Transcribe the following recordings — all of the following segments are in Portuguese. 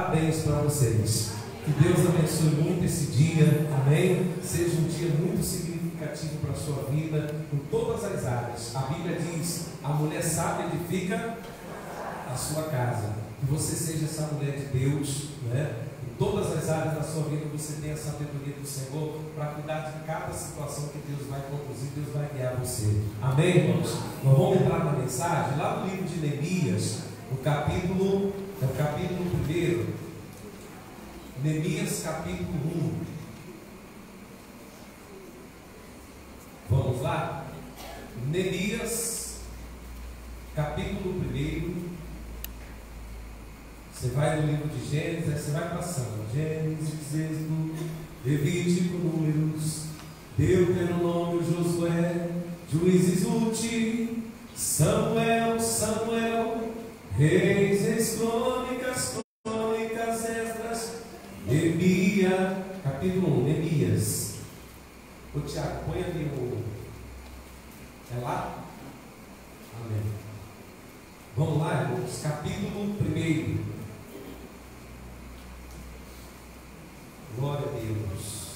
Parabéns para vocês. Que Deus abençoe muito esse dia, amém? Seja um dia muito significativo para a sua vida, em todas as áreas. A Bíblia diz: a mulher sábia edifica a sua casa. Que você seja essa mulher de Deus, né? Em todas as áreas da sua vida você tem a sabedoria do Senhor para cuidar de cada situação que Deus vai conduzir, Deus vai guiar você. Amém, irmãos? Nós vamos entrar na mensagem lá no livro de Neemias, no capítulo 1. Neemias capítulo 1. Vamos lá? Neemias capítulo 1. Você vai no livro de Gênesis, aí você vai passando. Gênesis, Êxodo, Levítico, Números, Deuteronômio, Josué, Juízes, Ruth, Samuel, Reis, Crônicas, Esdras, Neemias, capítulo 1, Neemias. Ô Tiago, põe ali o... É lá? Amém. Vamos lá, irmãos, capítulo 1. Glória a Deus.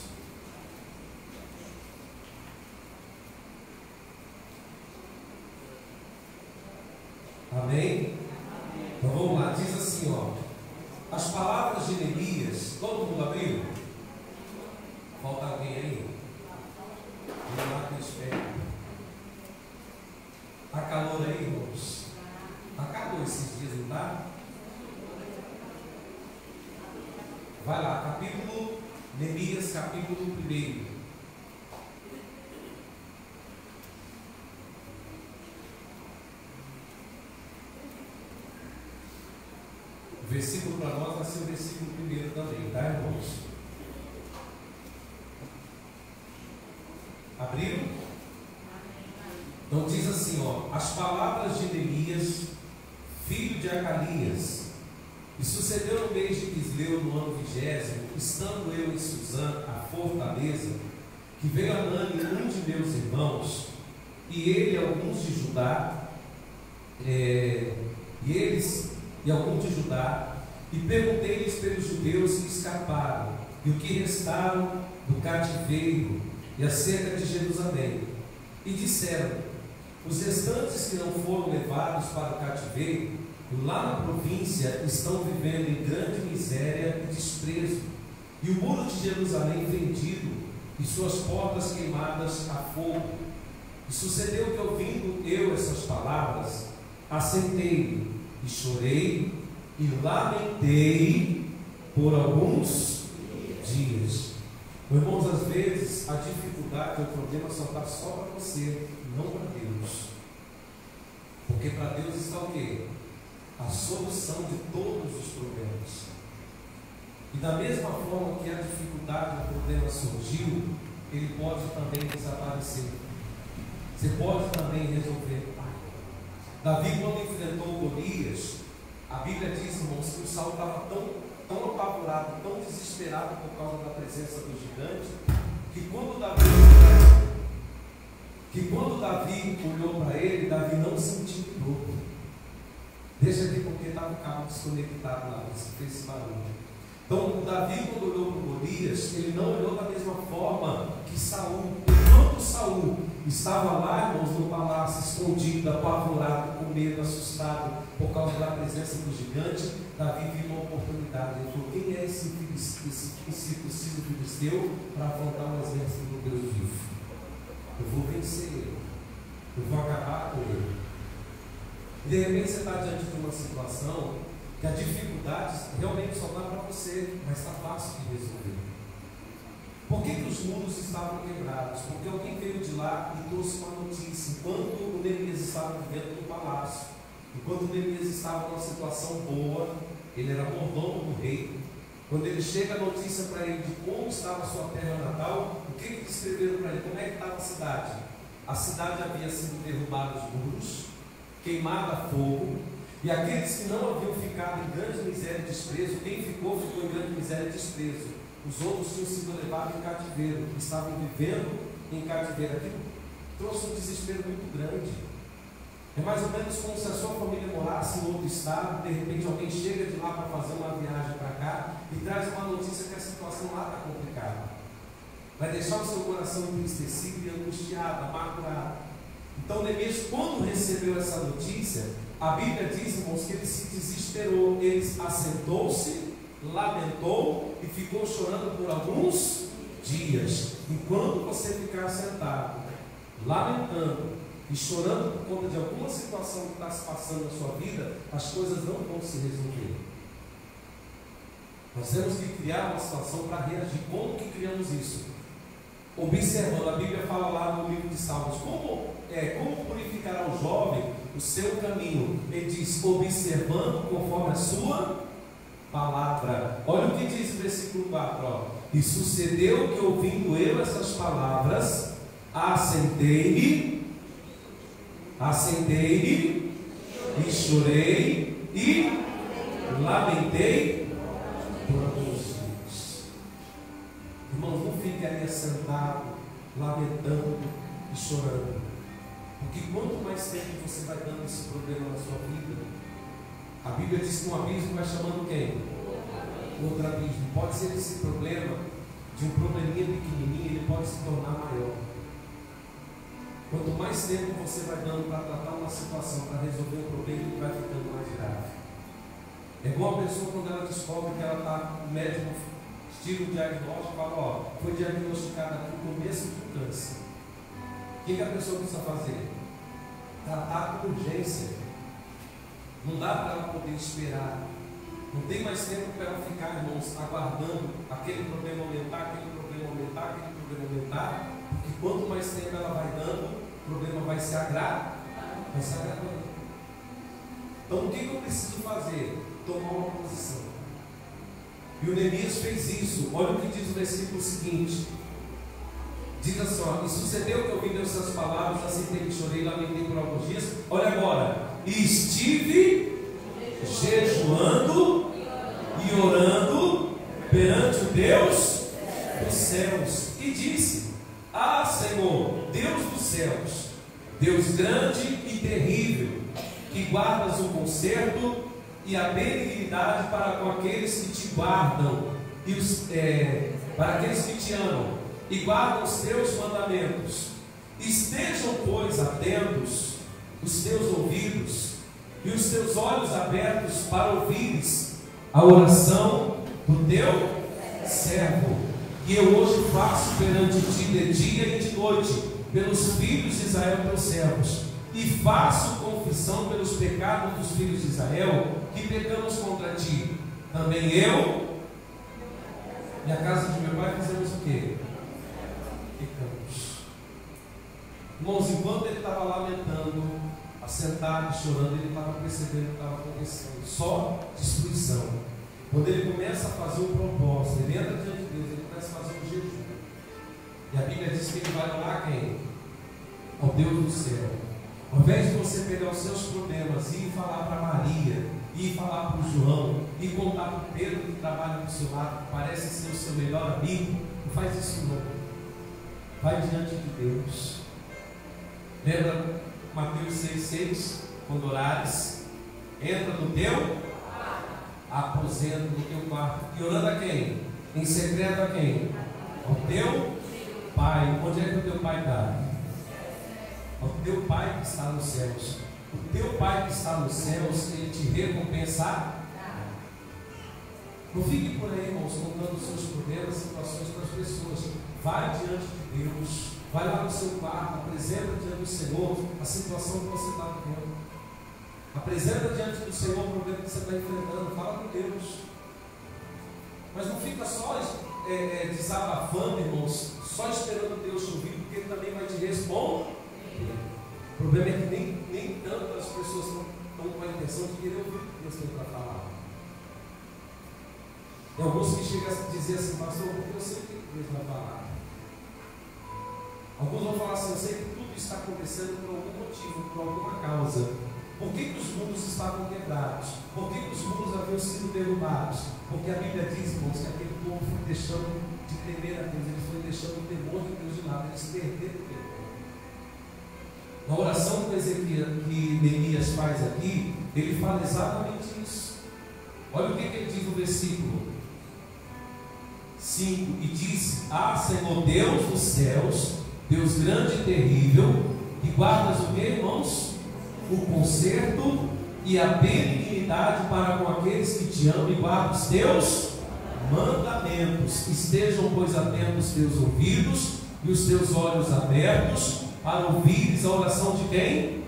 Amém? Então vamos lá, diz assim, ó. As palavras de Neemias, todo mundo abriu? Falta alguém aí? Vamos lá que eu espero. Está calor aí, irmãos? Está calor esses dias, não está? Vai lá, Neemias capítulo 1. O versículo para nós vai ser o versículo 1 também, tá, irmãos? Abriu? Então diz assim, ó: as palavras de Neemias, filho de Acalias. E sucedeu no mês de Quisleu, no ano 20º, estando eu em Suzã, a fortaleza, que veio Anani, um de meus irmãos, e ele e alguns de Judá, e perguntei-lhes pelos judeus que escaparam, e o que restaram do cativeiro, e acerca de Jerusalém. E disseram: os restantes que não foram levados para o cativeiro, lá na província, estão vivendo em grande miséria e desprezo, e o muro de Jerusalém vendido, e suas portas queimadas a fogo. E sucedeu que, ouvindo eu essas palavras, assentei e chorei e lamentei por alguns dias. Irmãos, às vezes a dificuldade, o problema só está só para você, não para Deus. Porque para Deus está o quê? A solução de todos os problemas. E da mesma forma que a dificuldade, o problema surgiu, ele pode também desaparecer. Você pode também resolver. Davi, quando enfrentou Golias, a Bíblia diz, irmãos, que o Saul estava tão apavorado, tão desesperado por causa da presença do gigante, que quando Davi olhou para ele, Davi não se intimidou. Deixa aqui porque estava o cabo desconectado lá, fez esse barulho. Então, Davi, quando olhou para Golias, ele não olhou da mesma forma que Saul. Enquanto Saul estava lá, irmãos, no palácio, escondido, apavorado, com medo, assustado, por causa da presença do gigante, Davi viu uma oportunidade. Ele falou: quem é esse circunciso filisteu para afrontar um exército do Deus vivo? Eu vou vencer ele, eu vou acabar com ele. E de repente você está diante de uma situação que a dificuldade realmente só dá para você, mas está fácil de resolver. Por que os muros estavam quebrados? Porque alguém veio de lá e trouxe uma notícia. Enquanto o Neemias estava vivendo no palácio, enquanto o Neemias estava numa situação boa, ele era mordomo do rei. Quando ele chega a notícia para ele de como estava a sua terra natal, o que descreveram para ele? Como é que estava a cidade? A cidade havia sido derrubada os muros, queimada a fogo, e aqueles que não haviam ficado em grande miséria e desprezo, quem ficou, ficou em grande miséria e desprezo. Os outros tinham sido levados em cativeiro, estavam vivendo em cativeiro. Aquilo trouxe um desespero muito grande. É mais ou menos como se a sua família morasse em outro estado, de repente alguém chega de lá para fazer uma viagem para cá. cá e traz uma notícia que a situação lá está complicada. Vai deixar o seu coração entristecido e angustiado, amargurado. Então Neemias, quando recebeu essa notícia, a Bíblia diz, irmãos, que ele se desesperou. Ele assentou-se, lamentou e ficou chorando por alguns dias. Enquanto você ficar sentado, lamentando e chorando por conta de alguma situação que está se passando na sua vida, as coisas não vão se resolver. Nós temos que criar uma situação para reagir. Como que criamos isso? Observando, a Bíblia fala lá no livro de Salmos, como purificará o jovem o seu caminho? Ele diz, observando conforme a sua palavra. Olha o que diz o versículo 4, ó. E sucedeu que, ouvindo eu essas palavras, assentei-me e chorei e lamentei por alguns dias. Irmãos, não fique ali sentado, lamentando e chorando, porque quanto mais tempo você vai dando esse problema na sua vida, a Bíblia diz que um abismo vai chamando quem? Outro abismo. Pode ser esse problema de um probleminha pequenininho, ele pode se tornar maior. Quanto mais tempo você vai dando para tratar uma situação, para resolver um problema, ele vai ficando mais grave. É igual a pessoa quando ela descobre que ela está, o médico tira o diagnóstico e fala, ó, foi diagnosticado aqui o começo de um câncer. O que a pessoa precisa fazer? Tratar com urgência. Não dá para ela poder esperar. Não tem mais tempo para ela ficar, irmãos, aguardando aquele problema aumentar, porque quanto mais tempo ela vai dando, o problema vai se agravando. Então o que eu preciso fazer? Tomar uma posição. E o Neemias fez isso. Olha o que diz o versículo seguinte. Diz assim, ó, e sucedeu que eu ouvindo essas palavras, assentei e chorei, lamentei por alguns dias. Olha agora, e estive jejuando e orando perante o Deus dos céus, e disse, ah Senhor, Deus dos céus, Deus grande e terrível, que guardas o conserto e a benignidade para com aqueles que te guardam, e para aqueles que te amam, e guardam os teus mandamentos. Estejam, pois, atentos os teus ouvidos e os teus olhos abertos para ouvires a oração do teu servo, que eu hoje faço perante ti de dia e de noite, pelos filhos de Israel, teus servos, e faço confissão pelos pecados dos filhos de Israel, que pecamos contra ti. Também eu e a casa de meu pai fizemos o quê? Pecamos. Irmãos, enquanto ele estava lamentando, assentado, chorando, ele estava percebendo o que estava acontecendo, só destruição. Quando ele começa a fazer um propósito, ele entra diante de Deus, ele começa a fazer um jejum, e a Bíblia diz que ele vai orar quem? Ao Deus do céu. Ao invés de você pegar os seus problemas e ir falar para Maria, e ir falar para o João, e contar para o Pedro que trabalha do seu lado, que parece ser o seu melhor amigo, não faz isso não. Vai diante de Deus. Lembra Mateus 6,6? Quando orares, entra no teu aposento, no teu quarto, e orando a quem? Em secreto a quem? Ao teu Pai. Onde é que o teu Pai está? Ao teu Pai que está nos céus. O teu Pai que está nos céus, Ele te recompensará. Não fique por aí, irmãos, contando os seus problemas, situações para as pessoas. Vai diante de Deus. Vai lá no seu quarto, apresenta diante do Senhor a situação que você está vivendo. Apresenta diante do Senhor o problema que você está enfrentando. Fala com Deus. Mas não fica só desabafando, irmãos, só esperando Deus te ouvir, porque Ele também vai te responder. O problema é que nem tanto as pessoas estão com a intenção de querer ouvir o que Deus tem para falar. Tem alguns que chegam a dizer assim, pastor, eu sei o que Deus vai falar. Alguns vão falar assim, eu sei que tudo está acontecendo por algum motivo, por alguma causa. Por que os muros estavam quebrados? Por que os muros haviam sido derrubados? Porque a Bíblia diz, irmãos, que aquele povo foi deixando de temer a Deus, eles foram deixando o temor de Deus de lado, eles perderam o temor. Na oração que Neemias faz aqui, ele fala exatamente isso. Olha o que ele diz no versículo 5: e disse: ah, Senhor Deus dos céus, Deus grande e terrível, que guardas o que, irmãos? O conserto e a benignidade para com aqueles que te amam e guardam os teus mandamentos. Estejam, pois, atentos os teus ouvidos e os teus olhos abertos para ouvires a oração de quem?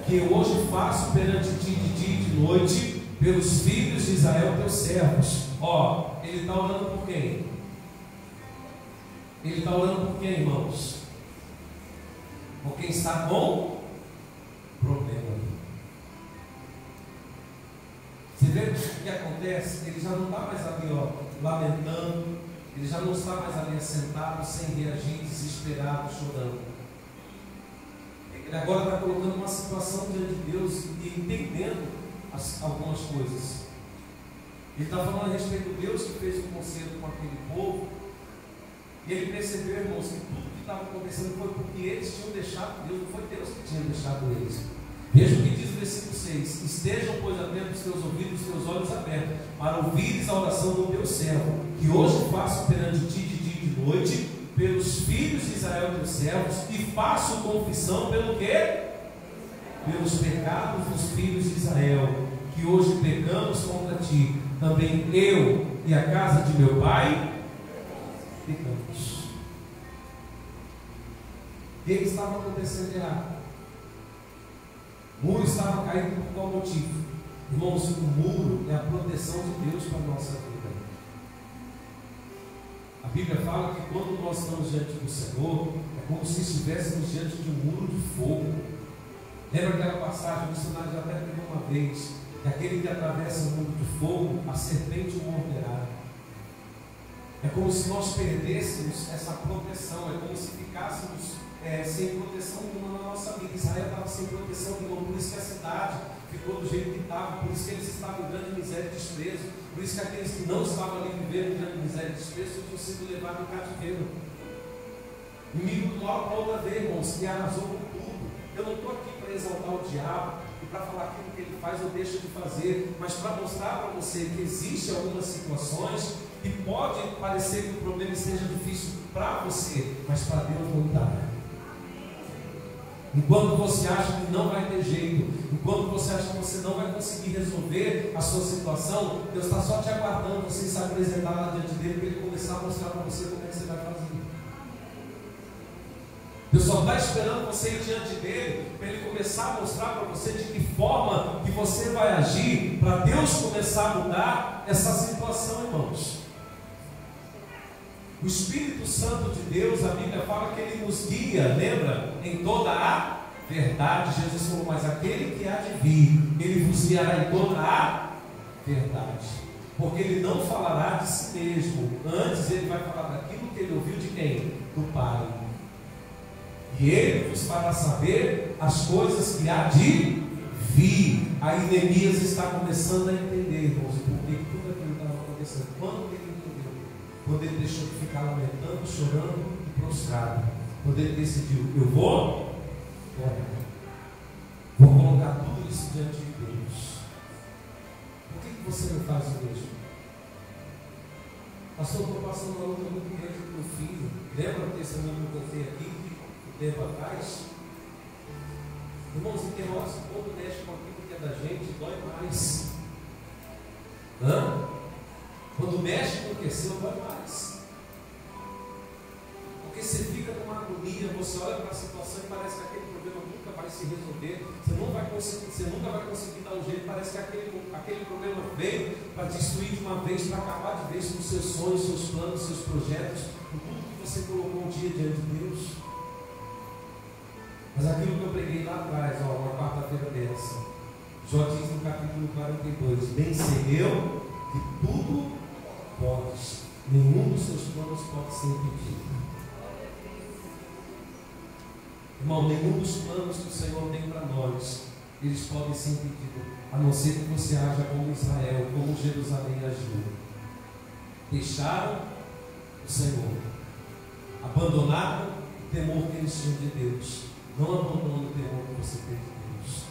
Que eu hoje faço perante ti de dia e de noite pelos filhos de Israel, teus servos. Ó, ele está orando por quem? Ele está orando por quem, irmãos? Por quem está com problema. Você vê o que acontece? Ele já não está mais ali, ó, lamentando. Ele já não está mais ali assentado, sem reagir, desesperado, chorando. Ele agora está colocando uma situação diante de Deus e entendendo algumas coisas. Ele está falando a respeito do Deus que fez o concerto com aquele povo. E ele percebeu, irmãos, que tudo que estava acontecendo foi porque eles tinham deixado Deus, não foi Deus que tinha deixado eles. Veja o que diz o versículo 6: estejam, pois, atentos os teus ouvidos e os teus olhos abertos, para ouvires a oração do teu servo, que hoje faço perante ti de dia e de noite, pelos filhos de Israel, teus servos, e faço confissão pelo quê? Pelos pecados dos filhos de Israel, que hoje pecamos contra ti, também eu e a casa de meu pai pecamos. O que estava acontecendo errado? O muro estava caído por qual motivo? Irmãos, o muro é a proteção de Deus para a nossa vida. A Bíblia fala que quando nós estamos diante do Senhor, é como se estivéssemos diante de um muro de fogo. Lembra aquela passagem, o missionário já até pegou uma vez, que aquele que atravessa o muro de fogo, a serpente o morderá. É como se nós perdêssemos essa proteção, é como se ficássemos sem proteção nenhuma na nossa vida. Israel estava sem proteção nenhuma, por isso que a cidade ficou do jeito que estava, por isso que eles estavam em grande miséria e desprezo, por isso que aqueles que não estavam ali vivendo em grande miséria e desprezo tinham sido levados em cativeiro. O inimigo de uma hora para outra vez, irmãos, que arrasou com tudo. Eu não estou aqui para exaltar o diabo e para falar aquilo que ele faz ou deixa de fazer, mas para mostrar para você que existem algumas situações que pode parecer que o problema esteja difícil para você, mas para Deus não está. Enquanto você acha que não vai ter jeito, enquanto você acha que você não vai conseguir resolver a sua situação, Deus está só te aguardando você se apresentar lá diante dele para ele começar a mostrar para você como é que você vai fazer. Deus só está esperando você ir diante dele para ele começar a mostrar para você de que forma que você vai agir para Deus começar a mudar essa situação, irmãos. O Espírito Santo de Deus, a Bíblia fala que ele nos guia, lembra? Em toda a verdade. Jesus falou: mas aquele que há de vir, ele vos guiará em toda a verdade, porque ele não falará de si mesmo, antes ele vai falar daquilo que ele ouviu de quem? Do Pai. E ele vos fará saber as coisas que há de vir. Aí Neemias está começando a entender, irmãos, porque tudo aquilo estava acontecendo. Quando ele entendeu? Quando ele deixou de ficar lamentando, chorando e prostrado. Quando ele decidiu: eu vou colocar tudo isso diante de Deus. Por que você não faz o mesmo? Pastor, eu estou passando uma luta muito grande com meu filho. Lembra o testemunho que eu contei aqui um tempo atrás? Irmãos, em que horas quando mexe com aquilo que é da gente, dói mais. Quando mexe com o que é seu, dói mais. Porque você fica numa agonia, você olha para a situação e parece que aquele problema nunca vai se resolver. Você nunca vai conseguir dar um jeito. Parece que aquele problema veio para destruir de uma vez, para acabar de vez com os seus sonhos, seus planos, seus projetos, com tudo que você colocou um dia diante de Deus. Mas aquilo que eu preguei lá atrás, uma quarta-feira dessa, Jó diz no capítulo 42: bem sei eu que tudo podes, nenhum dos seus planos pode ser impedido. Irmão, nenhum dos planos que o Senhor tem para nós, eles podem ser impedidos, a não ser que você haja como Israel, como Jerusalém agiu. Deixaram o Senhor, abandonaram o temor que eles tinham de Deus. Não abandone o temor que você tem de Deus.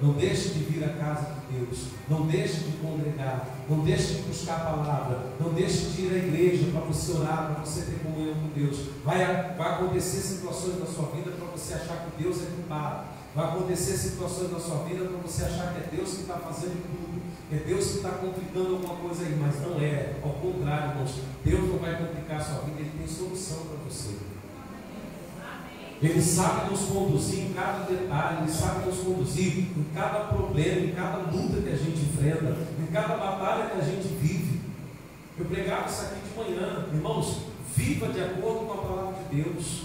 Não deixe de vir à casa de Deus. Não deixe de congregar. Não deixe de buscar a palavra. Não deixe de ir à igreja para você orar, para você ter comunhão com Deus. Vai acontecer situações na sua vida para você achar que Deus é culpado. Vai acontecer situações na sua vida para você achar que é Deus que está fazendo tudo. É Deus que está complicando alguma coisa aí, mas não é. Ao contrário, irmãos, Deus não vai complicar a sua vida, Ele tem solução para você. Ele sabe nos conduzir em cada detalhe, Ele sabe nos conduzir em cada problema, em cada luta que a gente enfrenta, em cada batalha que a gente vive. Eu pregava isso aqui de manhã, irmãos, viva de acordo com a palavra de Deus.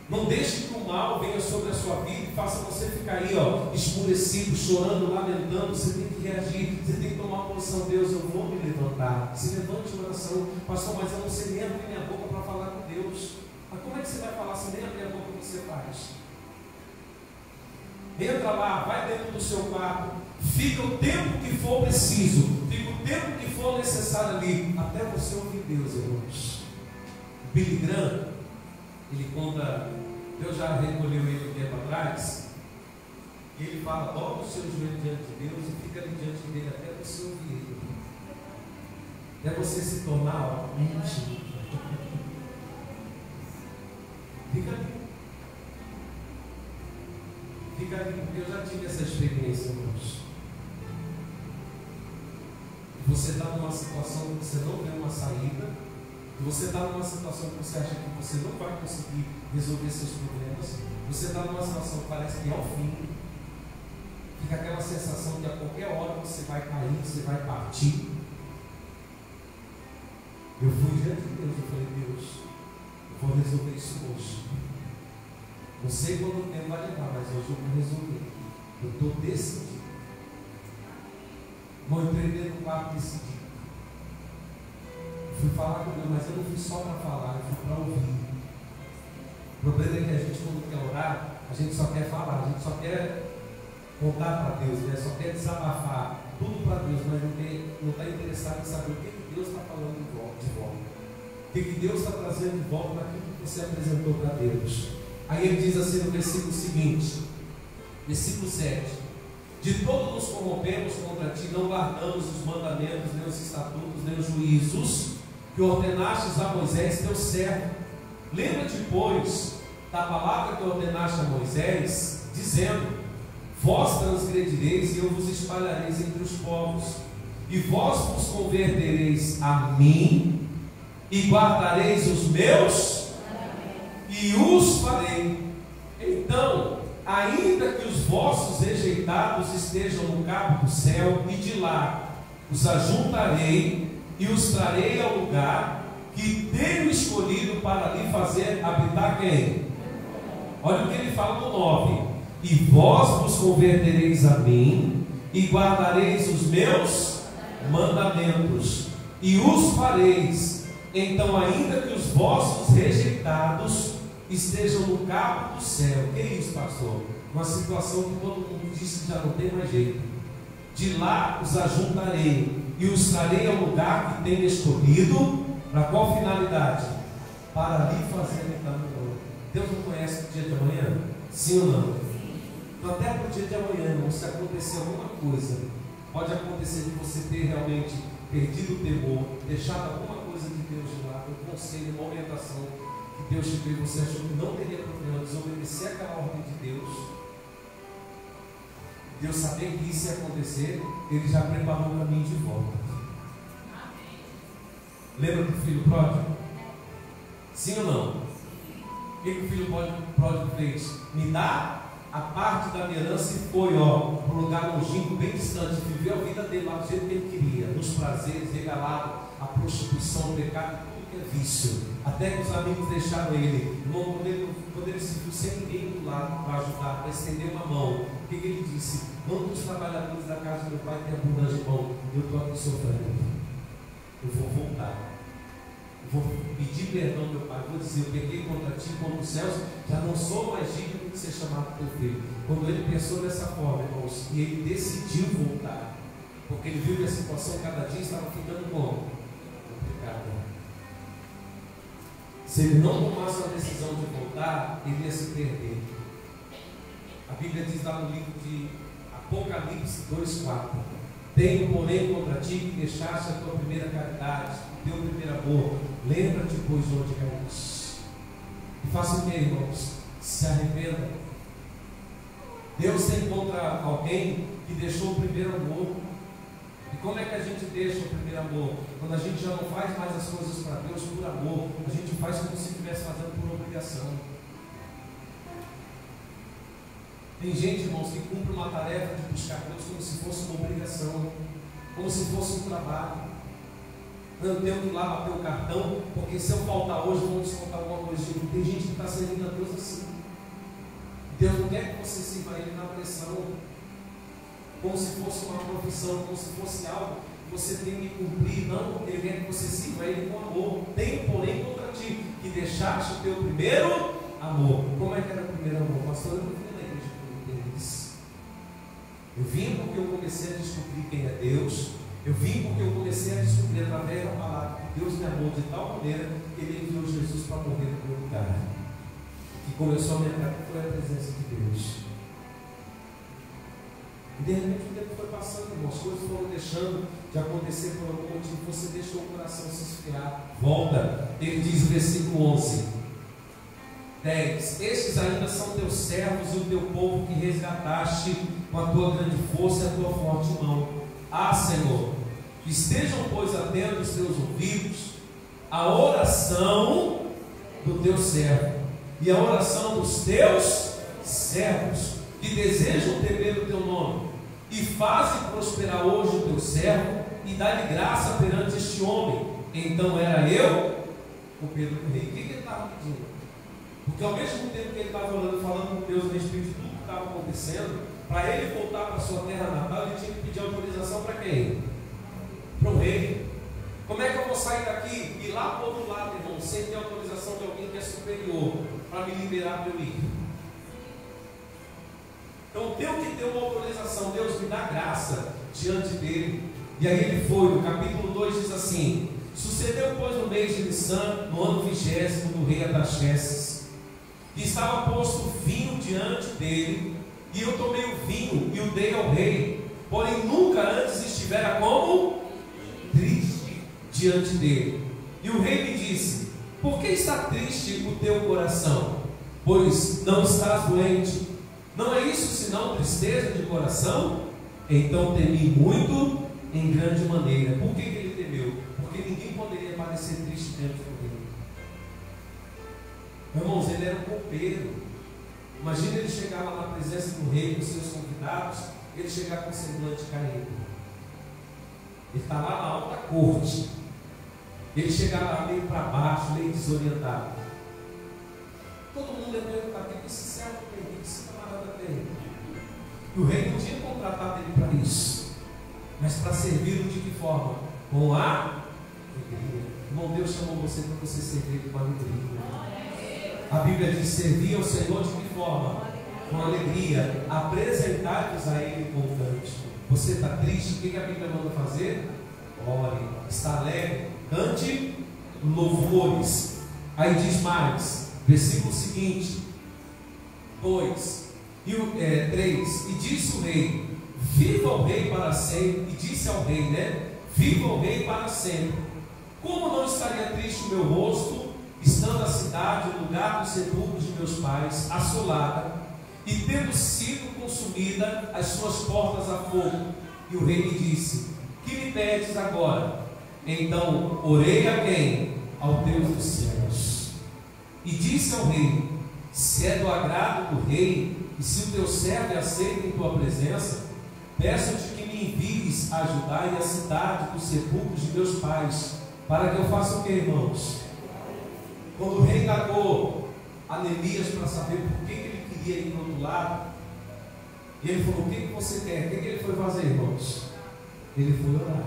Não deixe que o mal venha sobre a sua vida e faça você ficar aí, esmurecido, chorando, lamentando. Você tem que reagir, você tem que tomar uma posição. Deus, eu vou me levantar. Se levante em oração. Pastor, mas eu não sei nem abrir minha boca para falar com Deus. Mas como é que você vai falar se nem abrir a boca você faz? Entra lá, vai dentro do seu quarto, fica o tempo que for preciso, fica o tempo que for necessário ali, até você ouvir Deus, irmãos. Billy Graham, ele conta, Deus já recolheu ele um tempo atrás, e ele fala: dobra o seu joelho diante de Deus e fica ali diante dele até você ouvir ele, até você se tornar íntimo. Fica ali, porque eu já tive essa experiência, irmãos. Você está numa situação que você não vê uma saída. Você está numa situação que você acha que você não vai conseguir resolver seus problemas. Você está numa situação que parece que é o fim. Fica aquela sensação de a qualquer hora você vai cair, você vai partir. Eu fui diante de Deus, eu falei: Deus, eu vou resolver isso hoje. Não sei quando o tempo vai levar, mas hoje eu vou resolver. Eu estou decidido. Vou entrei dentro do quarto decidido. Fui falar com Deus, mas eu não fui só para falar, eu fui para ouvir. O problema é que a gente, quando quer orar, a gente só quer falar, a gente só quer contar para Deus, né? Só quer desabafar tudo para Deus, mas não está interessado em saber o que Deus está falando de volta. O que Deus está trazendo de volta naquilo que você apresentou para Deus. Aí ele diz assim no versículo seguinte, versículo 7: de todos nos corrompemos contra ti, não guardamos os mandamentos, nem os estatutos, nem os juízos que ordenastes a Moisés, teu servo. Lembra-te, pois, da palavra que ordenaste a Moisés, dizendo: vós transgredireis e eu vos espalhareis entre os povos, e vós vos convertereis a mim, e guardareis os meus, e os farei. Então, ainda que os vossos rejeitados estejam no cabo do céu, e de lá os ajuntarei e os trarei ao lugar que tenho escolhido para lhe fazer habitar quem? Olha o que ele fala no 9: e vós vos convertereis a mim e guardareis os meus mandamentos e os fareis. Então, ainda que os vossos rejeitados estejam no cabo do céu. Que é isso, pastor? Uma situação que todo mundo diz que já não tem mais jeito. De lá os ajuntarei e os trarei ao lugar que tenho escolhido. Para qual finalidade? Para lhe fazer habitar melhor. Deus não conhece o dia de amanhã? Sim ou não? Então, até para o dia de amanhã, irmão, se acontecer alguma coisa, pode acontecer de você ter realmente perdido o temor, deixado alguma coisa de Deus de lado, um conselho, uma orientação que Deus te deu, você achou que não teria problema desobedecer aquela ordem de Deus. Deus sabia que isso ia acontecer, Ele já preparou o caminho de volta. Lembra do filho pródigo? Sim ou não? O que o filho pródigo fez? Me dá a parte da minha herança e foi para um lugar longínquo, bem distante. Viveu a vida dele lá do jeito que ele queria, nos prazeres, regalado a prostituição, o pecado, tudo que é vício. Até que os amigos deixaram ele. Irmão, quando ele se viu sem ninguém do lado para ajudar, para estender uma mão, o que ele disse? Vamos os trabalhadores da casa do meu pai ter abundância de mão. Eu estou aqui sofrendo. Eu vou voltar. Eu vou pedir perdão, meu pai. Vou dizer: eu pequei contra ti, como os céus, já não sou mais digno de ser chamado teu filho. Quando ele pensou dessa forma, irmãos, e ele decidiu voltar, porque ele viu que a situação cada dia estava ficando complicada. Se ele não tomasse a decisão de voltar, ele ia se perder. A Bíblia diz lá no livro de Apocalipse 2,4. Tenho, porém, contra ti que deixaste a tua primeira caridade, o teu primeiro amor. Lembra-te, pois, onde caíste. E faça o que, irmãos? Se arrependa. Deus tem contra alguém que deixou o primeiro amor. E como é que a gente deixa o primeiro amor? Quando a gente já não faz mais as coisas para Deus por amor, a gente faz como se estivesse fazendo por obrigação. Tem gente, irmãos, que cumpre uma tarefa de buscar Deus como se fosse uma obrigação, como se fosse um trabalho. Eu tenho que ir lá bater o cartão, porque se eu faltar hoje, vão descontar alguma coisa. Tem gente que está servindo a Deus assim. Deus não quer que você sirva a Ele na pressão, como se fosse uma profissão, como se fosse algo que você tem que cumprir. Não, Ele quer que você sirva a Ele com amor. Tenho, porém, contra ti que deixaste o teu primeiro amor. Como é que era o primeiro amor? Pastor, eu não vim na igreja por interesse. Eu vim porque eu comecei a descobrir quem é Deus. Eu vim porque eu comecei a descobrir através da palavra que Deus me amou de tal maneira que Ele enviou Jesus para morrer no meu lugar. Que começou a me lembrar que foi a presença de Deus. E de repente o tempo foi passando, irmãos, as coisas foram deixando de acontecer por algum motivo. Você deixou o coração se esfriar. Volta. Ele diz no versículo 11, 10: Estes ainda são teus servos e o teu povo que resgataste com a tua grande força e a tua forte mão. Ah, Senhor, estejam, pois, atentos os teus ouvidos à oração do teu servo e à oração dos teus servos que desejam temer o teu nome, e faze prosperar hoje o teu servo, e dá-lhe graça perante este homem. Então era eu, o Pedro do rei. O que ele estava pedindo? Porque ao mesmo tempo que ele estava falando com Deus a respeito de tudo que estava acontecendo, para ele voltar para a sua terra natal, ele tinha que pedir autorização para quem? Para o rei. Como é que eu vou sair daqui e ir lá para o outro lado, irmão, sem ter autorização de alguém que é superior, para me liberar para eu ir? Então eu tenho que ter uma autorização. Deus me dá graça diante dele. E aí ele foi, no capítulo 2 diz assim: Sucedeu, pois, no mês de Nissan, no ano 20º do rei Artaxerxes, e estava posto vinho diante dele, e eu tomei o vinho e o dei ao rei, porém nunca antes estivera como triste diante dele. E o rei me disse: Por que está triste o teu coração? Pois não estás doente. Não é isso senão tristeza de coração? Então temi muito em grande maneira. Por que ele temeu? Porque ninguém poderia parecer triste diante do rei. Irmãos, ele era um copeiro. Imagina ele chegar lá na presença do rei com seus convidados, ele chegar com semblante caído. Ele está lá na alta corte. Ele chegar lá meio para baixo, meio desorientado. Todo mundo ia perguntar: o que esse servo tem? O que esse camarada tem? E o rei não tinha contratado ele para isso, mas para servir de que forma? Com a alegria. Irmão, Deus chamou você para você servir com alegria. A Bíblia diz: servir ao Senhor de que forma? Com alegria. Apresentai-vos a Ele com cântico. Você está triste? O que a Bíblia manda fazer? Ore. Está alegre? Cante louvores. Aí diz mais, versículo seguinte, 2 e 3: E disse o rei: Viva o rei para sempre. E disse ao rei, Viva o rei para sempre. Como não estaria triste o meu rosto, estando a cidade, o lugar dos sepulcros de meus pais, assolada, e tendo sido consumida as suas portas a fogo? E o rei lhe disse: Que me pedes agora? Então orei a quem? Ao Deus dos céus. E disse ao rei: Se é do agrado do rei, e se o teu servo é aceito em tua presença, peço-te que me envies a Judá e a cidade dos sepulcros de meus pais, para que eu faça o que, irmãos? Quando o rei indagou a Neemias para saber por que ele queria ir para o outro lado, e ele falou: O que você quer? O que ele foi fazer, irmãos? Ele foi orar.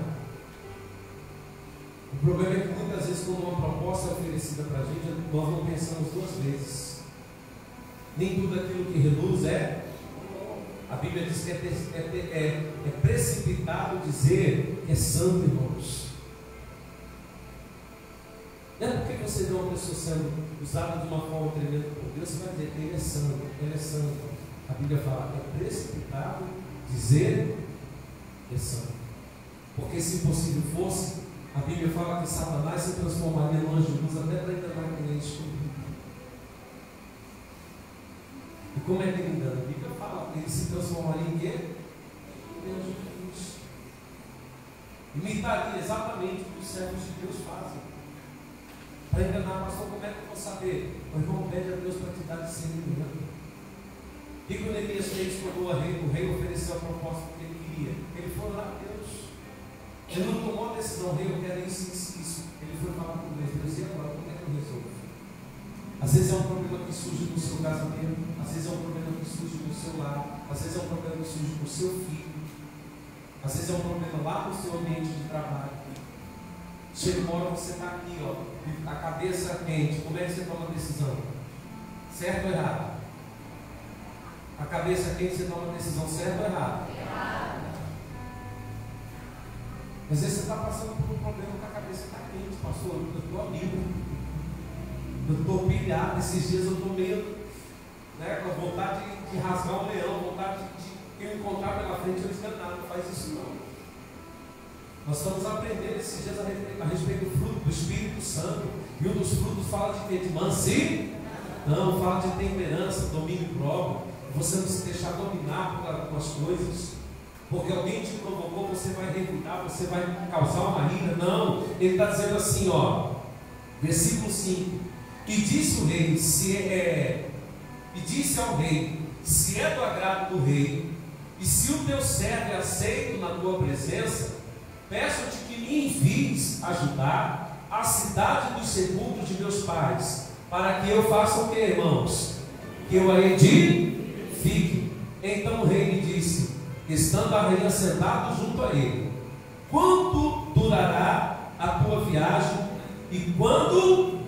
O problema é que muitas vezes, quando uma proposta é oferecida para a gente, nós não pensamos duas vezes. Nem tudo aquilo que reluz é. A Bíblia diz que é precipitado dizer que é santo, irmãos. Não é porque você vê uma pessoa sendo usada de uma forma tremenda por Deus, você vai dizer que ele é santo, ele é santo. A Bíblia fala: é precipitado dizer é santo. Porque se impossível fosse, a Bíblia fala que Satanás se transformaria no anjo de luz até para enganar quem ele escolheu. E como é que ele engana? A Bíblia fala que ele se transformaria em quê? Em anjo de luz. Imitaria exatamente o que os servos de Deus fazem. Para enganar, pastor, como é que eu vou saber? O irmão pede a Deus para te dar discernimento. E quando Neemias fez quando o rei ofereceu a proposta que ele queria, ele foi orar a Deus. Ele não tomou a decisão, rei, eu quero isso, isso, isso. Ele foi falar com Deus, Deus, e agora, como é que eu resolvo? Às vezes é um problema que surge no seu casamento, às vezes é um problema que surge no seu lar, às vezes é um problema que surge no seu filho, às vezes é um problema lá no seu ambiente de trabalho. Chega uma hora você está aqui, ó, a cabeça quente, como é que você toma a decisão? Certo ou errado? A cabeça quente, você toma a decisão certo ou errado? Errado. Às vezes você está passando por um problema que a cabeça está quente, pastor, eu estou amigo, eu estou pilhado, esses dias eu estou meio, né, com vontade de rasgar um leão, vontade de eu encontrar pela frente, eu esganar, não faz isso não. Nós estamos aprendendo esses dias a respeito do fruto do Espírito Santo. E um dos frutos fala de quê? De mansidão. Não, fala de temperança, domínio próprio. Você não se deixar dominar pelas coisas. Porque alguém te provocou, você vai revidar, você vai causar uma ira. Não, ele está dizendo assim, ó, versículo 5. E disse o rei, e disse ao rei, se é do agrado do rei, e se o teu servo é aceito na tua presença, peço-te que me envies ajudar a cidade dos sepulcros de meus pais, para que eu faça o que, irmãos? Que eu a edifique. Então o rei lhe disse, estando a rainha sentada junto a ele, quanto durará a tua viagem e quando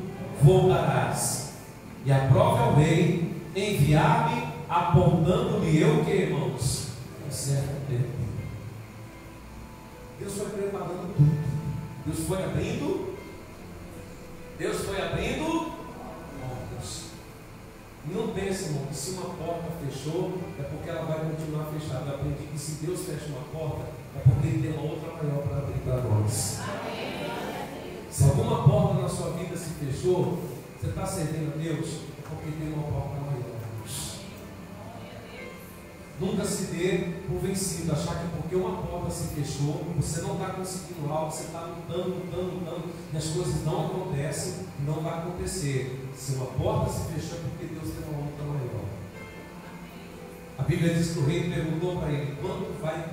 voltarás? E aprove ao rei enviar-me, apontando-lhe eu o que, irmãos? Um certo tempo. Deus foi preparando tudo. Deus foi abrindo portas. Não pense, irmão, que se uma porta fechou, é porque ela vai continuar fechada. Eu aprendi que se Deus fecha uma porta, é porque Ele tem uma outra maior para abrir para nós. Se alguma porta na sua vida se fechou, você está servindo a Deus, é porque tem uma porta maior. Nunca se dê por vencido, achar que porque uma porta se fechou, você não está conseguindo algo, você está lutando, e as coisas não acontecem, não vai acontecer. Se uma porta se fechou, é porque Deus tem uma luta maior. A Bíblia diz que o rei perguntou para ele, quanto vai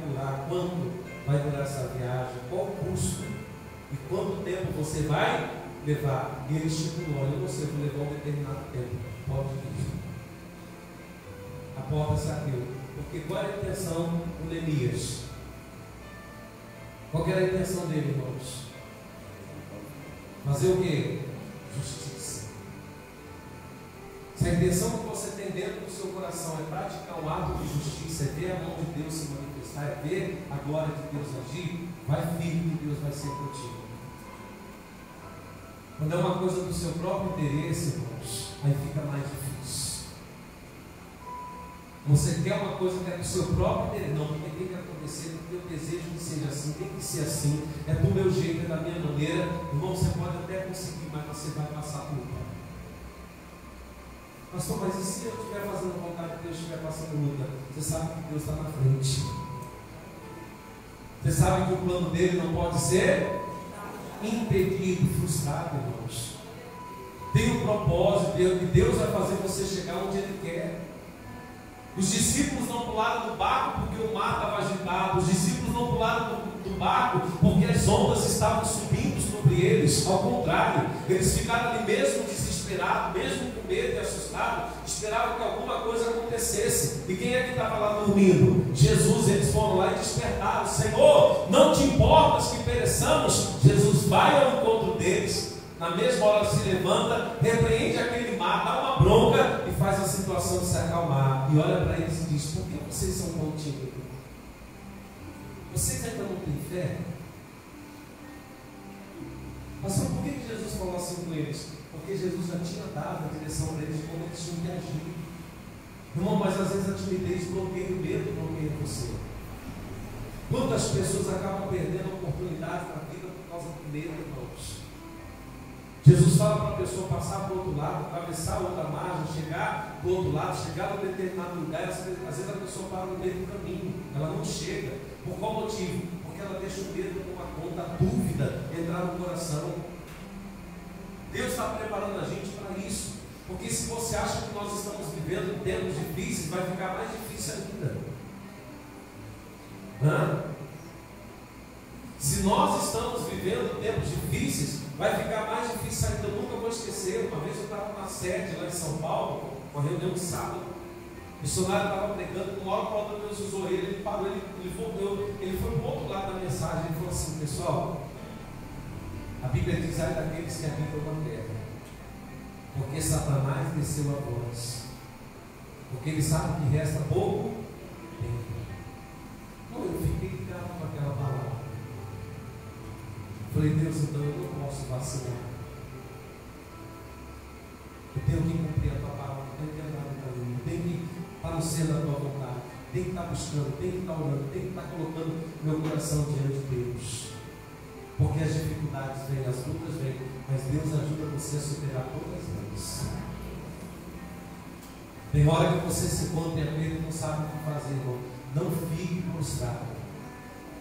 durar essa viagem, qual o custo, e quanto tempo você vai levar? E ele estipulou, olha, você vai levar um determinado tempo, pode ir. A porta se abriu. Porque qual era a intenção do Neemias? Qual era a intenção dele, irmãos? Fazer o quê? Justiça. Se a intenção que você tem dentro do seu coração é praticar um ato de justiça, é ver a mão de Deus se manifestar, é ver a glória de Deus agir, vai firme que Deus vai ser contigo. Quando é uma coisa do seu próprio interesse, irmãos, aí fica mais difícil. Você quer uma coisa que é do seu próprio interesse, não, porque tem que acontecer, porque eu desejo que seja assim, tem que ser assim, é do meu jeito, é da minha maneira. Irmão, você pode até conseguir, mas você vai passar por luta. Pastor, mas e se eu estiver fazendo vontade de Deus, estiver passando luta? Você sabe que Deus está na frente. Você sabe que o plano dele não pode ser impedido, frustrado, irmãos. Tem um propósito, que Deus vai fazer você chegar onde Ele quer. Os discípulos não pularam do barco porque o mar estava agitado. Os discípulos não pularam do barco porque as ondas estavam subindo sobre eles. Ao contrário, eles ficaram ali mesmo desesperados, mesmo com medo e assustados, esperavam que alguma coisa acontecesse. E quem é que estava lá dormindo? Jesus. Eles foram lá e despertaram: Senhor, não te importas que pereçamos? Jesus vai ao encontro deles. Na mesma hora se levanta, repreende aquele mar, dá uma bronca e faz a situação se acalmar. E olha para eles e diz: por que vocês são tão tímidos? Vocês ainda não têm fé? Pastor, por que Jesus falou assim com eles? Porque Jesus já tinha dado a direção para eles de como eles tinham que agir. Irmão, mas às vezes a timidez bloqueia, o medo bloqueia você. Quantas pessoas acabam perdendo oportunidades na vida por causa do medo, irmãos? Jesus fala para a pessoa passar para o outro lado, atravessar outra margem, chegar do outro lado, chegar a um determinado lugar. Às vezes a pessoa para no meio do caminho, ela não chega. Por qual motivo? Porque ela deixa o medo tomar conta, a dúvida entrar no coração. Deus está preparando a gente para isso. Porque se você acha que nós estamos vivendo tempos difíceis, vai ficar mais difícil ainda. Se nós estamos vivendo tempos difíceis, vai ficar mais difícil ainda. Eu nunca vou esquecer, uma vez eu estava na sede lá em São Paulo, uma reunião de sábado, o missionário estava pregando, uma hora para outra Deus usou ele parou, ele foi para o outro lado da mensagem, ele falou assim: pessoal, a Bíblia diz: ai daqueles que habitam na terra, porque Satanás desceu a voz, porque ele sabe que resta pouco tempo. Então eu fiquei ligado com aquela palavra. Falei: Deus, então eu não posso vacilar. Eu tenho que cumprir a tua palavra, eu tenho que andar no caminho, eu tenho que estar no centro da tua vontade, tenho que estar buscando, tenho que estar orando, tenho que estar colocando meu coração diante de Deus. Porque as dificuldades vêm, as lutas vêm, mas Deus ajuda você a superar todas elas. Tem hora que você se encontra em aperto e não sabe o que fazer, irmão. Não fique prostrado,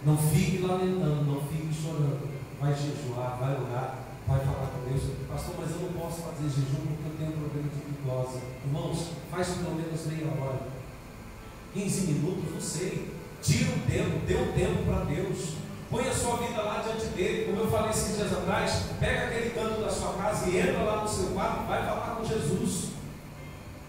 não fique lamentando, não fique chorando. Vai jejuar, vai orar, vai falar com Deus: pastor, mas eu não posso fazer jejum porque eu tenho um problema de glicose. Irmãos, faz pelo menos meia hora, 15 minutos, não sei. Tira um tempo, dê um tempo para Deus. Põe a sua vida lá diante dele. Como eu falei esses dias atrás, pega aquele canto da sua casa e entra lá no seu quarto e vai falar com Jesus.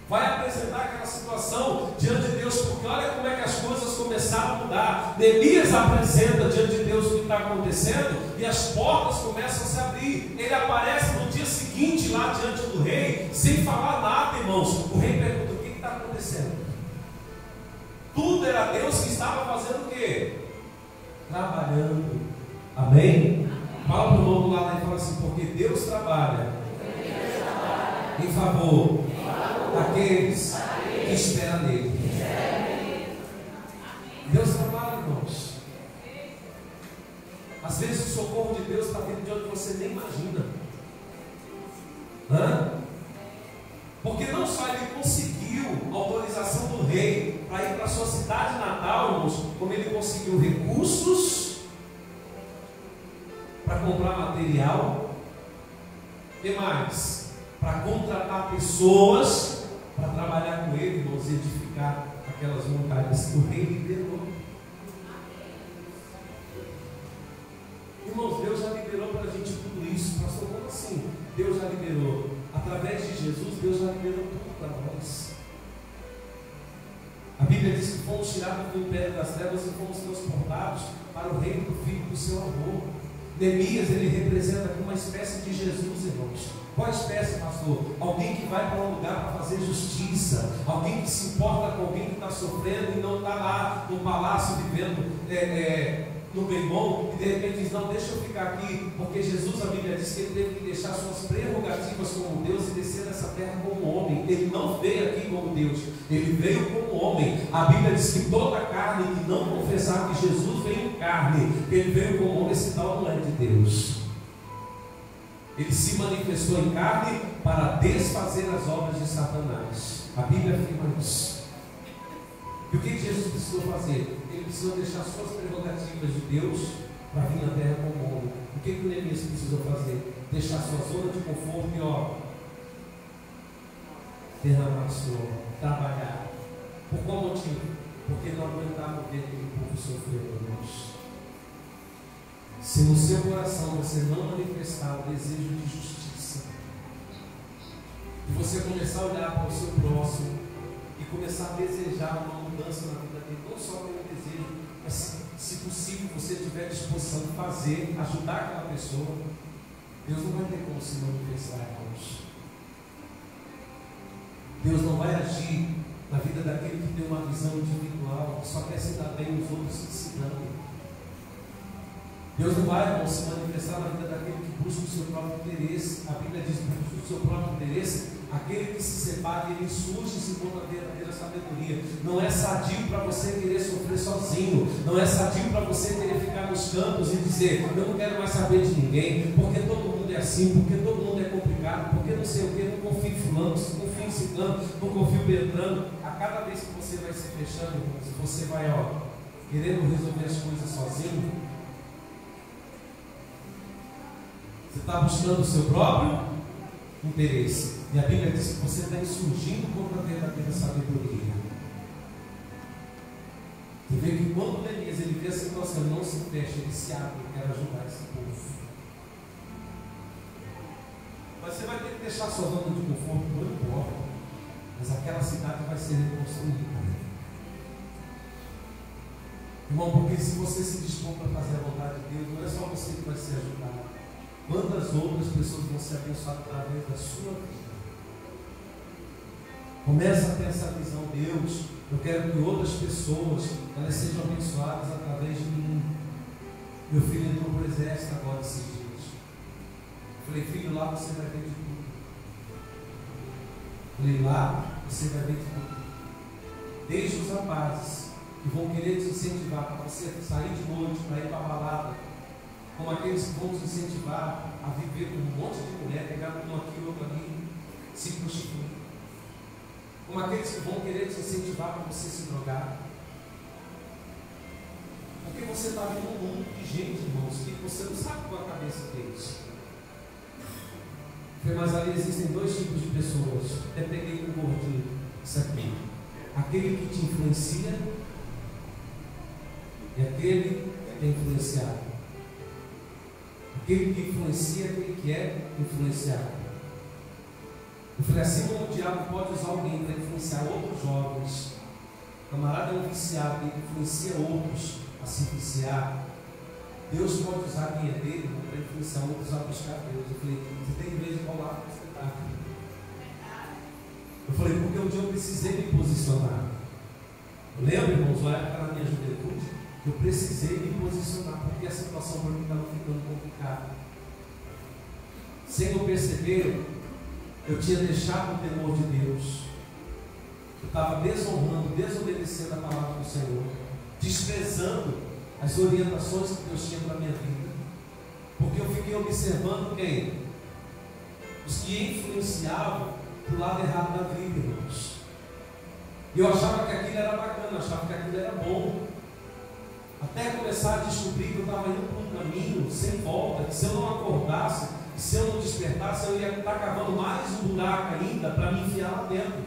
Vai apresentar aquela situação diante de Deus, porque olha como é que as coisas começaram a mudar. Neemias apresenta diante de Deus o que está acontecendo e as portas começam a se abrir. Ele aparece no dia seguinte lá diante do rei, sem falar nada, irmãos. O rei pergunta: o que está acontecendo? Tudo era Deus que estava fazendo o quê? Trabalhando. Amém? Fala para o irmão do lado e fala assim: porque Deus trabalha em favor daqueles que esperam nele. Deus trabalha, irmãos. Às vezes o socorro de Deus está vindo de onde você nem imagina. Porque não só ele conseguiu a autorização do rei para ir para a sua cidade natal, irmãos, como ele conseguiu recursos para comprar material. O que mais? Para contratar pessoas para trabalhar com ele, irmãos, e edificar aquelas montanhas que o rei liberou. Irmãos, Deus já liberou para a gente tudo isso. Pastor, como assim? Deus já liberou. Através de Jesus, Deus já liberou tudo para nós. A Bíblia diz que fomos tirados do império das trevas e fomos transportados para o reino do Filho do seu amor. Neemias, ele representa uma espécie de Jesus, irmãos. Qual espécie, pastor? Alguém que vai para um lugar para fazer justiça, alguém que se importa com alguém que está sofrendo e não está lá no palácio vivendo no bem bom, e de repente diz: não, deixa eu ficar aqui, porque Jesus, a Bíblia diz que ele teve que deixar suas prerrogativas como Deus e descer nessa terra como homem. Ele não veio aqui como Deus, ele veio como homem. A Bíblia diz que toda carne que não confessar que Jesus veio em carne, ele veio como homem, esse tal não é de Deus. Ele se manifestou em carne para desfazer as obras de Satanás. A Bíblia afirma isso. E o que Jesus precisou fazer? Ele precisou deixar suas prerrogativas de Deus para vir na terra como homem. O que o Neemias precisou fazer? Deixar sua zona de conforto e derramar suor, trabalhar. Por qual motivo? Porque não aguentava ver aquele povo sofrer, irmãos. Se no seu coração você não manifestar o desejo de justiça, e você começar a olhar para o seu próximo e começar a desejar uma mudança na vida dele, não só pelo desejo, mas se possível você tiver disposição de fazer, ajudar aquela pessoa, Deus não vai ter como se manifestar, irmãos. Deus não vai agir na vida daquele que tem uma visão individual, que só quer se dar bem os outros que se dão. Deus não vai, irmão, se manifestar na vida daquele que busca o seu próprio próprio interesse. A Bíblia diz que busca o seu próprio interesse, aquele que se separa, ele insurge-se contra a verdadeira sabedoria. Não é sadio para você querer sofrer sozinho, não é sadio para você querer ficar nos cantos e dizer, eu não quero mais saber de ninguém, porque todo mundo é assim, porque todo mundo é complicado, porque não sei o que, não confio em fulano, não confio em ciclano, não confio em Beltrano. A cada vez que você vai se fechando, você vai querendo resolver as coisas sozinho, você está buscando o seu próprio interesse. E a Bíblia diz que você está insurgindo contra a verdadeira sabedoria. Você vê que quando Neemias ele vê a situação, ele não se fecha, ele se abre, ele quer ajudar esse povo. Mas você vai ter que deixar sua zona de conforto, não importa. Mas aquela cidade vai ser reconstruída. Irmão, porque se você se dispor para fazer a vontade de Deus, não é só você que vai ser ajudado. Quantas outras pessoas vão ser abençoadas através da sua vida? Começa a ter essa visão, Deus, eu quero que outras pessoas elas sejam abençoadas através de mim. Meu filho entrou para o exército agora esses dias. Eu falei, filho, lá você vai ver de tudo. Eu falei, lá você vai ver de tudo. Desde os rapazes que vão querer te incentivar para você sair de noite, para ir para a balada, como aqueles que vão te incentivar a viver com um monte de mulher, pegar um aqui, outro ali, se prostituir. Como aqueles que vão querer te incentivar para você se drogar. Porque você está vendo um mundo de gente, irmãos, que você não sabe qual é a cabeça deles. Mas ali existem dois tipos de pessoas. Até peguei com o gordinho isso aqui. Aquele que te influencia e aquele que é influenciado. Aquele que influencia e aquele que é influenciado. Eu falei assim, como o diabo pode usar alguém para influenciar outros jovens. O camarada é um viciado, ele influencia outros a se viciar. Deus pode usar quem é dele para influenciar outros a buscar Deus. Eu falei, você tem igreja de qual lado você está? Eu falei, porque um dia eu precisei me posicionar. Eu lembro, irmãos, na época da minha juventude, eu precisei me posicionar, porque a situação para mim estava ficando complicada. Sem eu perceber, eu tinha deixado o temor de Deus. Eu estava desonrando, desobedecendo a palavra do Senhor, desprezando as orientações que Deus tinha para a minha vida, porque eu fiquei observando quem? Os que influenciavam do lado errado da vida, irmãos. E eu achava que aquilo era bacana, eu achava que aquilo era bom, até começar a descobrir que eu estava indo por um caminho sem volta, que se eu não acordasse, que se eu não despertasse, eu ia estar cavando mais um buraco ainda para me enfiar lá dentro.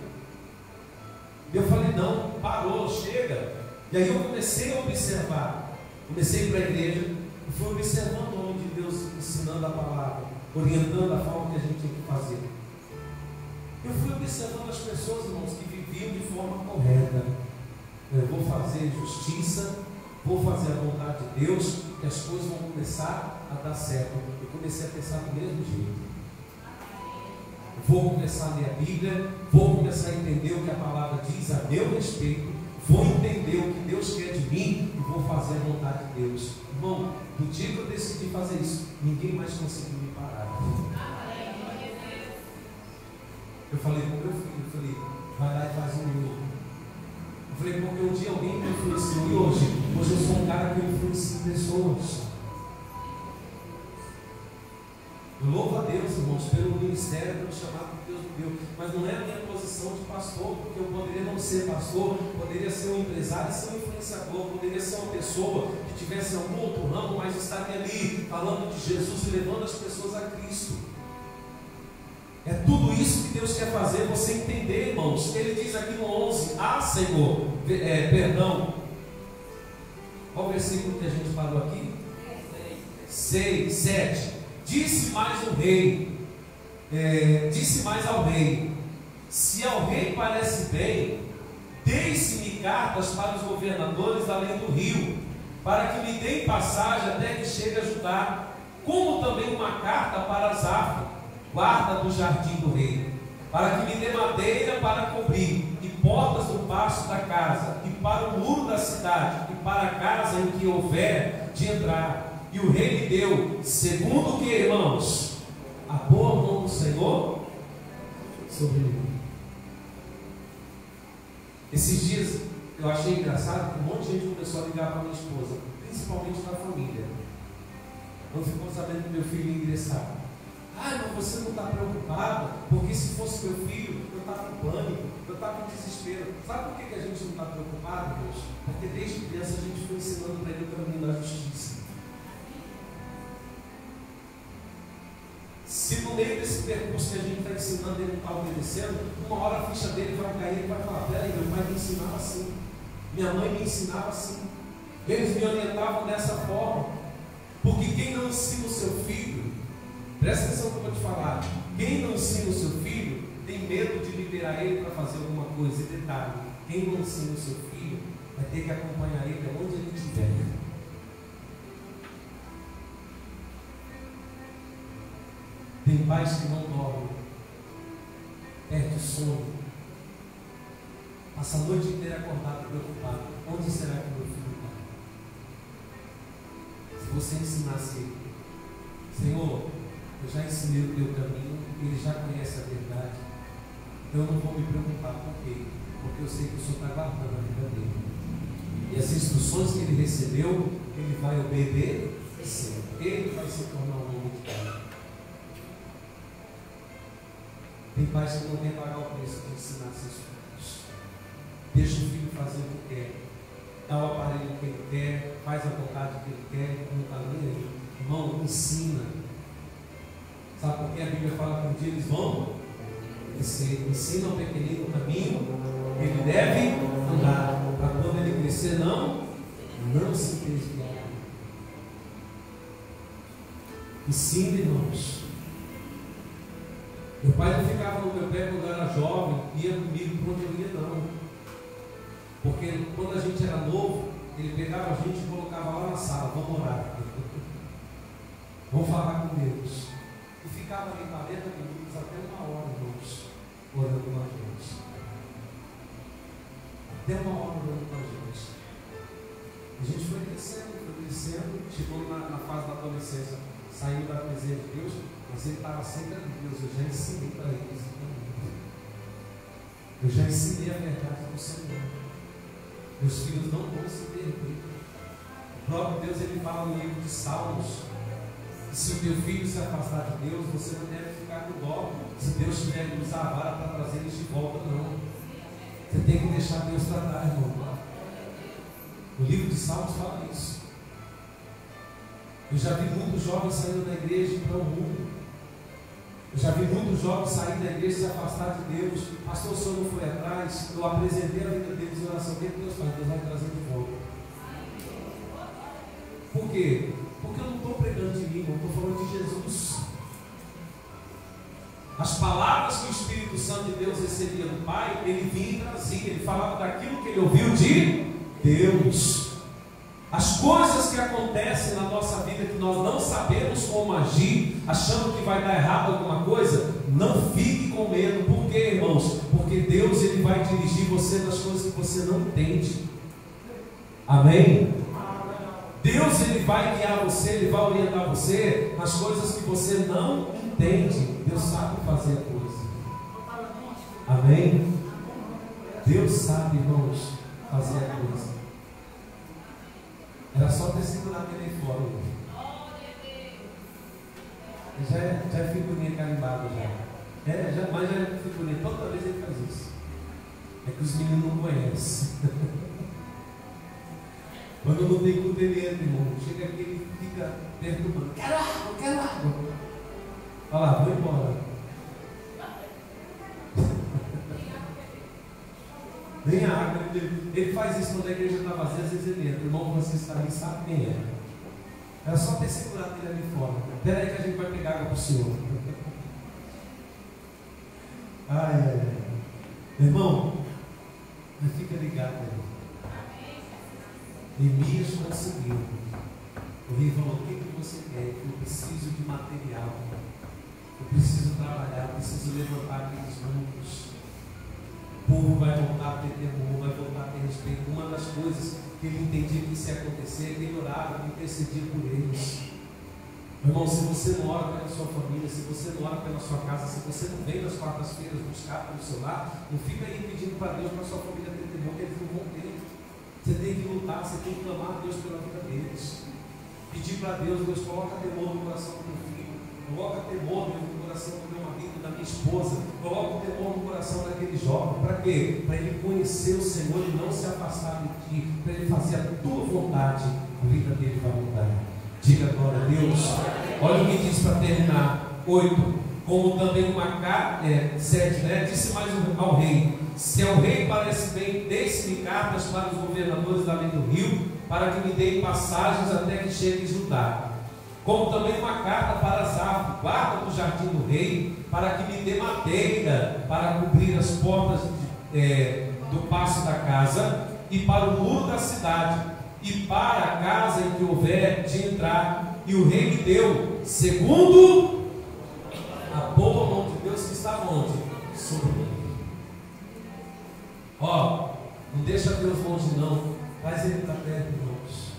E eu falei, não, parou, chega. E aí eu comecei a observar, comecei a ir para a igreja, e fui observando o homem de Deus ensinando a palavra, orientando a forma que a gente tinha que fazer. Eu fui observando as pessoas, irmãos, que viviam de forma correta. Eu vou fazer justiça, vou fazer a vontade de Deus, e as coisas vão começar a dar certo. Eu comecei a pensar do mesmo jeito. Vou começar a ler a Bíblia, vou começar a entender o que a palavra diz a meu respeito, vou entender o que Deus quer de mim e vou fazer a vontade de Deus. Irmão, do dia que eu decidi fazer isso, ninguém mais conseguiu me parar. Eu falei com meu filho, vai lá e faz o mesmo. Eu falei, porque um dia alguém me influenciou e hoje eu sou um cara que influencia pessoas. Eu louvo a Deus, irmãos, pelo ministério, pelo chamado que Deus me deu, mas não é a minha posição de pastor, porque eu poderia não ser pastor, poderia ser um empresário e ser um influenciador, poderia ser uma pessoa que tivesse algum outro ramo, mas estaria ali falando de Jesus e levando as pessoas a Cristo. É tudo isso que Deus quer fazer, você entender, irmãos. Ele diz aqui no 11, Senhor, perdão. Qual o versículo que a gente falou aqui? 6, 7. Disse mais ao rei, se ao rei parece bem, deixe-me cartas para os governadores além do rio, para que me deem passagem até que chegue a Judá, como também uma carta para Asaf, guarda do jardim do rei, para que me dê madeira para cobrir, e portas do paço da casa, e para o muro da cidade, e para a casa em que houver de entrar. E o rei lhe deu, segundo o que, irmãos? a boa mão do Senhor sobre mim. Esses dias eu achei engraçado que um monte de gente começou a ligar para minha esposa, principalmente da família. Quando ficou sabendo que meu filho ia ingressar. Ah, mas você não está preocupado? Porque se fosse meu filho, eu estava em pânico, eu estava em desespero. Sabe por que a gente não está preocupado, Deus? Porque desde criança a gente foi ensinando para ele o caminho da justiça. Se no meio desse percurso que a gente está ensinando ele não está obedecendo, uma hora a ficha dele vai cair, ele vai falar: peraí, meu pai me ensinava assim, minha mãe me ensinava assim, eles me orientavam dessa forma. Porque quem não ensina o seu filho, presta atenção no que eu vou te falar, quem não ensina o seu filho tem medo de liberar ele para fazer alguma coisa. E detalhe, quem não ensina o seu filho vai ter que acompanhar ele aonde ele estiver. Tem pais que não dormem, perde o sono, passa a noite inteira acordado, preocupado: onde será que meu filho está? Se você ensinasse ele: Senhor, eu já ensinei o teu caminho, ele já conhece a verdade, então eu não vou me preocupar com ele, porque eu sei que o Senhor está guardando a vida dele, e as instruções que ele recebeu, ele vai obedecer, ele vai se tornar um homem de Deus. Tem pais que não querem pagar o preço de ensinar seus filhos. Deixa o filho fazer o que quer, dá o aparelho que ele quer, faz a vontade que ele quer, não está nem aí. Irmão, ensina. Sabe por que a Bíblia fala que um dia eles vão crescer? Ensina ao pequenino o caminho que ele deve andar, para quando ele crescer não se desviar. Ensina, irmãos. Meu pai não ficava no meu pé quando eu era jovem, ia comigo para onde eu ia, não. Porque quando a gente era novo, ele pegava a gente e colocava lá na sala: vamos orar, vamos falar com Deus. E ficava ali 40 minutos até 1 hora, irmãos, orando com a gente. Até 1 hora orando com a gente. A gente foi crescendo, chegou na fase da adolescência, saiu da presença de Deus, mas ele estava sempre ali. Deus, eu já ensinei para eles. Eu já ensinei a verdade do Senhor. Meus filhos não vão se perder. O próprio Deus, ele fala no livro de Salmos, que se o teu filho se afastar de Deus, você não deve ficar com dó. Se Deus tiver que usar a vara para trazer eles de volta, não. Você tem que deixar Deus tratar, irmão. O livro de Salmos fala isso. Eu já vi muitos jovens saindo da igreja para o mundo. Eu já vi muitos jovens sair da igreja e se afastar de Deus. Pastor, o senhor não foi atrás? Eu apresentei a vida deles em oração. O que Deus faz? Deus vai trazer de volta. Por quê? Porque eu não estou pregando de mim, eu estou falando de Jesus. As palavras que o Espírito Santo de Deus recebia do Pai, ele vinha e trazia. Ele falava daquilo que ele ouviu de Deus. As coisas que acontecem na nossa vida que nós não sabemos como agir, achando que vai dar errado alguma coisa, não fique com medo. Por quê, irmãos? Porque Deus, ele vai dirigir você nas coisas que você não entende. Amém? Deus, ele vai guiar você, ele vai orientar você nas coisas que você não entende. Deus sabe fazer a coisa. Amém? Deus sabe, irmãos, fazer a coisa. Era só ter segurado ele aí fora. Já é figurinha carimbada já. Mas já é figurinha. Toda vez ele faz isso. É que os meninos não conhecem. Quando não tem culto, ele entra, irmão. Chega aqui, ele fica perturbando. Quero água. Olha lá, vou embora. Nem a água. Ele faz isso quando a igreja está vazia, às vezes ele entra. O irmão Francisco também sabe quem é. Era só ter segurado ele ali fora. Espera aí que a gente vai pegar água para o senhor. Ai. Irmão, mas fica ligado, irmão. Neemias conseguiu. O rei falou: o que você quer? Eu preciso de material. Eu preciso trabalhar. Eu preciso levantar aqueles muros. O povo vai voltar a ter temor, vai voltar a ter respeito. Uma das coisas que ele entendia que isso ia acontecer, ele orava, ele intercedia por eles. Irmão, se você não ora pela sua família, se você não ora pela sua casa, se você não vem nas quartas-feiras buscar pelo seu lar, não fica aí pedindo para Deus, para a sua família ter temor, que eles não vão ter. Você tem que lutar, você tem que clamar a Deus pela vida deles. Pedir para Deus, Deus, coloca temor no coração do meu filho, coloca temor no coração do meu marido, da minha esposa, coloca temor no coração daquele jovem. Para quê? Para ele conhecer o Senhor e não se afastar de ti, para ele fazer a tua vontade, a vida dele vai mudar. Diga glória a Deus. Olha o que diz para terminar. 8. Como também uma carta, 7, né? Disse mais ao rei: se ao rei parece bem, deixe-me cartas para os governadores além do rio, para que me deem passagens até que chegue em Judá. Como também uma carta para Asaf, guarda do jardim do rei, para que me dê madeira para cobrir as portas do passo da casa e para o muro da cidade, e para a casa em que houver de entrar. E o rei me deu, segundo a boa mão de Deus que está onde? Sobre mim. Ó, não deixa Deus longe não, traz Ele para perto, irmãos.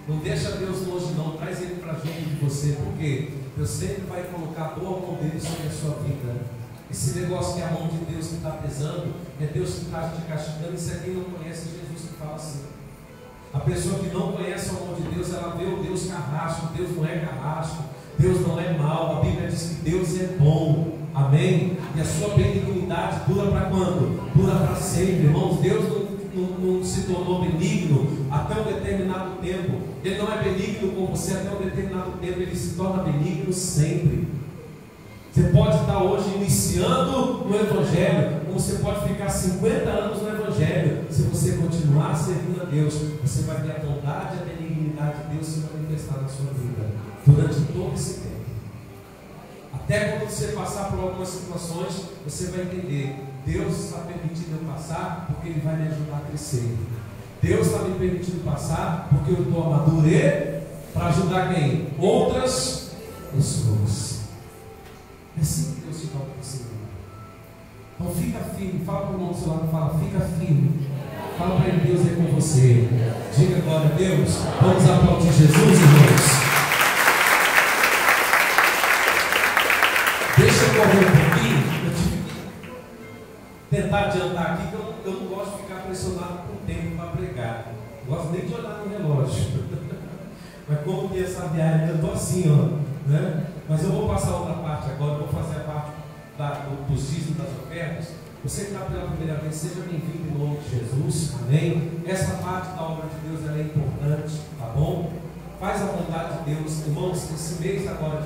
Não deixa Deus longe não, traz Ele para junto de você, porque Deus sempre vai colocar a boa mão dele sobre a sua vida. Esse negócio que é a mão de Deus que está pesando, é Deus que está te castigando. Isso é quem não conhece Jesus que fala assim. A pessoa que não conhece a mão de Deus, ela vê o Deus carrasco. Deus não é carrasco, Deus não é mau. A Bíblia diz que Deus é bom, amém? E a sua benignidade dura para quando? Dura para sempre, irmãos. Deus não se tornou benigno até um determinado tempo. Ele não é benigno com você até um determinado tempo. Ele se torna benigno sempre. Você pode estar hoje iniciando no Evangelho, como você pode ficar 50 anos no Evangelho. Se você continuar servindo a Deus, você vai ver a bondade e a benignidade de Deus se manifestar na sua vida durante todo esse tempo. Até quando você passar por algumas situações, você vai entender: Deus está permitindo eu passar porque Ele vai me ajudar a crescer. Deus está me permitindo passar porque eu estou a madurecer para ajudar quem? Outras pessoas. É assim que Deus te toca para cima. Então fica firme. Fala para o irmão do seu lado, fala, fica firme. Fala para ele: Deus é com você. Diga glória a Deus. Vamos aplaudir Jesus, irmãos. Deixa eu correr um pouquinho. Eu tive que tentar adiantar aqui, que eu não gosto de ficar pressionado com o tempo para pregar. Não gosto nem de olhar no relógio. Mas como que essa viagem, eu estou assim, ó, né? Mas eu vou passar outra parte agora. Eu vou fazer a parte dos dízimos, das ofertas. Você que está pela primeira vez, seja bem-vindo em nome de Jesus, amém? Essa parte da obra de Deus ela é importante, tá bom? Faz a vontade de Deus, irmãos. Esse mês agora de